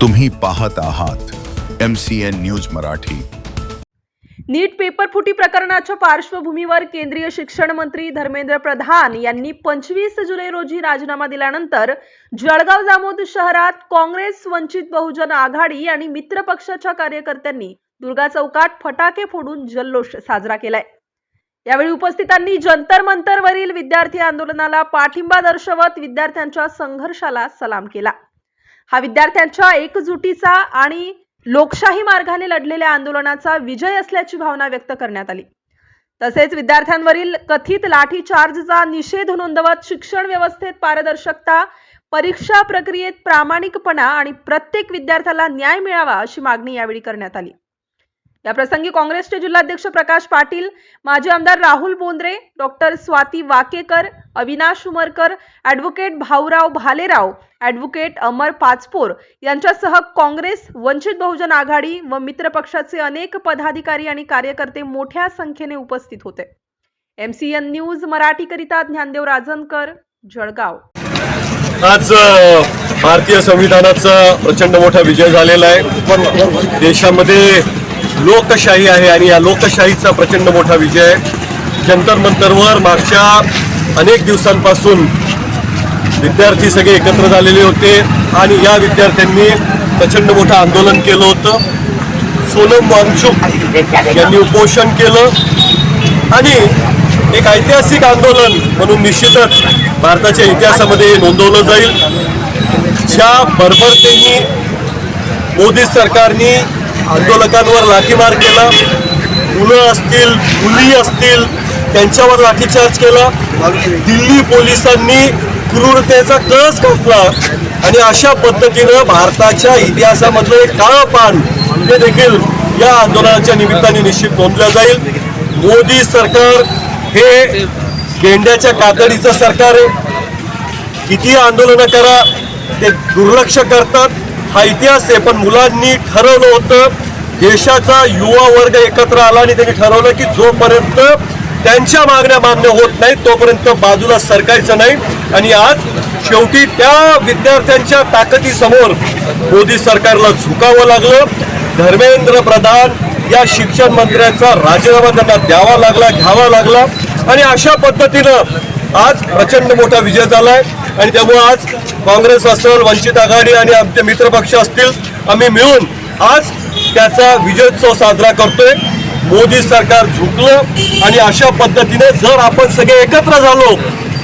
तुम्ही पाहत आहात MCN न्यूज मराठी। नीट पेपर फुटी प्रकरणाच्या पार्श्वभूमीवर केंद्रीय शिक्षण मंत्री धर्मेंद्र प्रधान यांनी 25 जुलै रोजी राजीनामा दिल्यानंतर जळगाव जामोद शहरात काँग्रेस, वंचित बहुजन आघाडी आणि मित्र पक्षाच्या कार्यकर्त्यांनी दुर्गा चौकात फटाके फोडून जल्लोष साजरा केलाय। यावेळी उपस्थितांनी जंतर मंतरवरील विद्यार्थी आंदोलनाला पाठिंबा दर्शवत विद्यार्थ्यांच्या संघर्षाला सलाम केला। हा विद्यार्थ्यांच्या एकजुटीचा आणि लोकशाही मार्गाने लढलेल्या आंदोलनाचा विजय असल्याची भावना व्यक्त करण्यात आली। तसेच विद्यार्थ्यांवरील कथित लाठीचार्जचा निषेध नोंदवत शिक्षण व्यवस्थेत पारदर्शकता, परीक्षा प्रक्रियेत प्रामाणिकपणा आणि प्रत्येक विद्यार्थ्याला न्याय मिळावा अशी मागणी यावेळी करण्यात आली। या प्रसंगी काँग्रेसचे जिल्हाध्यक्ष प्रकाश पाटील, माजी आमदार Rahul Bondre, doctor Swati Wakekar, Avinash Umarkar, advocate Bhaurao Bhalerao, advocate Amar Pachpor यांच्यासह काँग्रेस, वंचित बहुजन आघाडी व मित्र पक्षाचे अनेक पदाधिकारी आणि कार्यकर्ते मोठ्या संख्येने उपस्थित होते। MCN न्यूज मराठीकरिता ज्ञानदेव राजनकर, जळगाव। आज भारतीय संविधानाचा प्रचंड मोठा विजय झालेला आहे। देशामध्ये लोकशाही आहे आणि या लोकशाहीचा प्रचंड मोठा विजय आहे। जंतर मंतरवर मागच्या अनेक दिवसांपासून विद्यार्थी सगळे एकत्र झालेले होते आणि या विद्यार्थ्यांनी प्रचंड मोठं आंदोलन केलं होतं। सोनम वांगचुक यांनी उपोषण केलं आणि एक ऐतिहासिक आंदोलन म्हणून निश्चितच भारताच्या इतिहासामध्ये नोंदवलं जाईल। ज्या बर्बरतेने मोदी सरकारने आंदोलकांवर लाठीमार केला, मुलं असतील, मुली असतील, त्यांच्यावर लाठीचार्ज केला, दिल्ली पोलिसांनी क्रूरतेचा कळस घातला आणि अशा पद्धतीनं भारताच्या इतिहासामधलं एक काळं पान हे देखील या आंदोलनाच्या निमित्ताने निश्चित नोंदलं जाईल। मोदी सरकार हे गेंड्याच्या कातडीचं सरकार आहे। किती आंदोलनं करा ते दुर्लक्ष करतात, हा इतिहास आहे। पण मुलांनी ठरवलं होतं, देशाचा युवा वर्ग एकत्र आला आणि त्यांनी ठरवलं की जोपर्यंत त्यांच्या मागण्या मान्य होत नाहीत तोपर्यंत बाजूला सरकायचं नाही। आणि आज शेवटी त्या विद्यार्थ्यांच्या ताकदीसमोर मोदी सरकारला झुकावं लागलं। धर्मेंद्र प्रधान या शिक्षण मंत्र्यांचा राजीनामा त्यांना द्यावा लागला, घ्यावा लागला आणि अशा पद्धतीनं आज प्रचंड मोठा विजय झालाय। आणि त्यामुळे आज काँग्रेस असेल, वंचित आघाडी आणि आमचे मित्रपक्ष असतील, आम्ही मिळून आज त्याचा विजयोत्सव साजरा करतोय। मोदी सरकार झुकलं आणि अशा पद्धतीने जर आपण सगळे एकत्र झालो,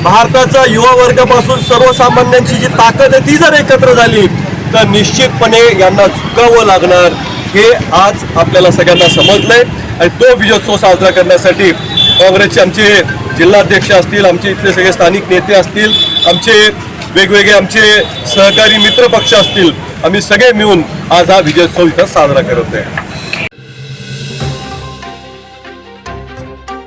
भारताचा युवा वर्गापासून सर्वसामान्यांची जी ताकद आहे ती जर एकत्र झाली तर निश्चितपणे यांना झुकावं लागणार हे आज आपल्याला सगळ्यांना समजलंय। आणि तो विजयोत्सव साजरा करण्यासाठी काँग्रेसचे आमचे जिल्हाध्यक्ष असतील, आमचे इथले सगळे स्थानिक नेते असतील, आमचे वेगवेगळे आमचे सहकारी मित्र पक्ष असतील, आम्ही सगळे मिळून आज हा विजयोत्सव इथं साजरा करत आहे।